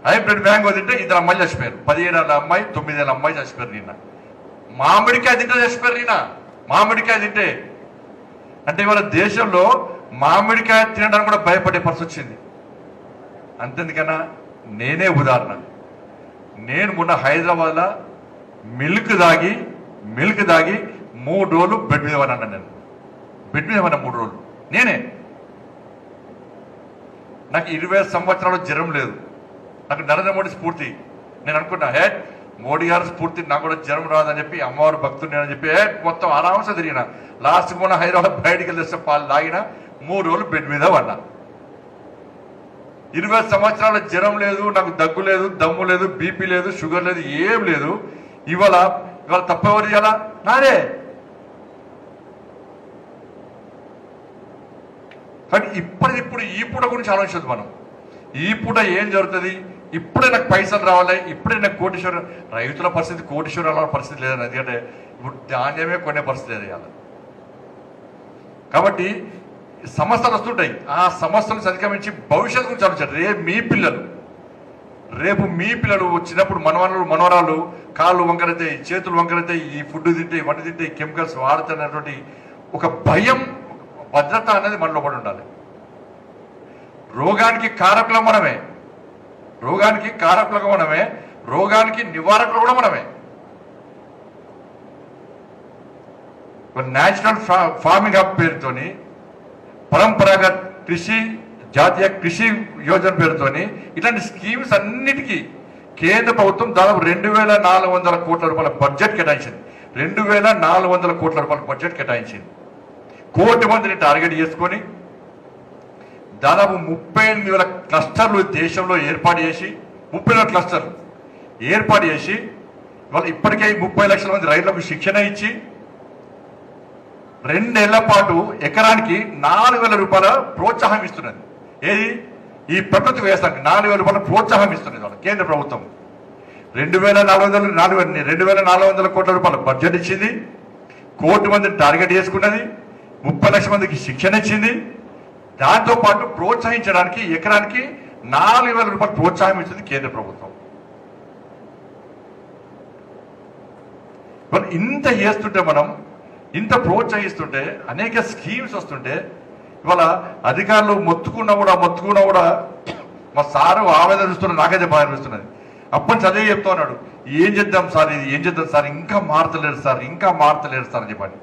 Hybrid mango తింటే 2 అమ్మాయిలు చచ్చిపోయారు. 17 ఏళ్ళ అమ్మాయి, 9 ఏళ్ళ అమ్మాయి చచ్చిపోయారు నిన్న. మామిడికాయ తింటే చచ్చిపోయారు నిన్న. మామిడికాయ తింటే అంటే ఇవాళ దేశంలో మామిడికాయ తినడానికి కూడా భయపడే పరిస్థితి వచ్చింది. అంతెందుకన్నా నేనే ఉదాహరణ. నేను మొన్న హైదరాబాద్లో మిల్క్ దాగి 3 రోజులు బెడ్ మీద పడినా. నేను బెడ్ మీద పడినా 3 రోజులు. నేనే. నాకు 20 సంవత్సరాలు జ్వరం లేదు. నాకు నరేంద్ర మోడీ స్ఫూర్తి. నేను అనుకున్నా మోడీ గారు స్ఫూర్తి నాకు కూడా జ్వరం రాదని చెప్పి అమ్మవారు భక్తుడు అని చెప్పి మొత్తం ఆరాంస తిరిగిన. లాస్ట్ మొన్న హైదరాబాద్ బయటికి వెళ్ళేస్తే పాలు తాగిన 3 రోజులు బెడ్ మీద పడినా. 20 సంవత్సరాల జ్వరం లేదు, నాకు దగ్గు లేదు, దమ్ము లేదు, బీపీ లేదు, షుగర్ లేదు, ఏం లేదు. ఇవాళ తప్పెవరు చేయాలా? నాదే. కానీ ఇప్పుడు ఈ పూట గురించి ఆలోచించదు మనం. ఈ పూట ఏం జరుగుతుంది? ఇప్పుడే నాకు పైసలు రావాలి, ఇప్పుడే నాకు కోటీశ్వరం. రైతుల పరిస్థితి కోటీశ్వరం పరిస్థితి లేదని, ఎందుకంటే ఇప్పుడు ధాన్యమే కొనే పరిస్థితి లేదు ఇవాళ. కాబట్టి సమస్యలు వస్తుంటాయి. ఆ సమస్యలను అధిగమించి భవిష్యత్తు గురించి ఆలోచించారు. రేపు మీ పిల్లలు వచ్చినప్పుడు మనవరాలు కాళ్ళు వంకరైతాయి, చేతులు వంకరైతాయి, ఈ ఫుడ్ తింటే, వంట తింటే, కెమికల్స్ వాడుతున్నటువంటి ఒక భయం, భద్రత అనేది మనలో పడి ఉండాలి. రోగానికి కారకులం మనమే, రోగానికి నివారకులు కూడా మనమే. నేచురల్ ఫార్మింగ్ హబ్ పేరుతోని, పరంపరాగత కృషి, జాతీయ కృషి యోజన పేరుతోని ఇట్లాంటి స్కీమ్స్ అన్నిటికీ కేంద్ర ప్రభుత్వం దాదాపు 2,400 కోట్ల రూపాయల బడ్జెట్ కేటాయించింది. 2,400 కోట్ల రూపాయల బడ్జెట్ కేటాయించింది. 1 కోటి మందిని టార్గెట్ చేసుకొని దాదాపు 38,000 క్లస్టర్లు దేశంలో ఏర్పాటు చేసి, 30,000 క్లస్టర్లు ఏర్పాటు చేసి ఇవాళ ఇప్పటికే 30 లక్షల మంది రైతులకు శిక్షణ ఇచ్చి 2 నెలల పాటు ఎకరానికి 4,000 రూపాయల ప్రోత్సాహం ఇస్తున్నది. ఏది? ఈ ప్రకృతి వ్యవసాయానికి 4,000 రూపాయల ప్రోత్సాహం ఇస్తున్నది వాళ్ళ కేంద్ర ప్రభుత్వం. 2,400 కోట్ల రూపాయల బడ్జెట్ ఇచ్చింది. 1 కోటి మందిని టార్గెట్ చేసుకున్నది. 30 లక్షల మందికి శిక్షణ ఇచ్చింది. దాంతోపాటు ప్రోత్సహించడానికి ఎకరానికి 4,000 రూపాయలు ప్రోత్సాహం ఇచ్చింది కేంద్ర ప్రభుత్వం. ఇంత చేస్తుంటే మనం, ఇంత ప్రోత్సహిస్తుంటే, అనేక స్కీమ్స్ వస్తుంటే ఇవాళ అధికారులు మొత్తుకున్నా కూడా మా సారు ఆవేదన చూస్తున్నా, నాకైతే బాగా అనిపిస్తున్నది. అప్పటి చదివే చెప్తా ఉన్నాడు, ఏం చేద్దాం సార్, ఇది ఏం చేద్దాం సార్, ఇంకా మారతలేరు సార్ అని చెప్పని.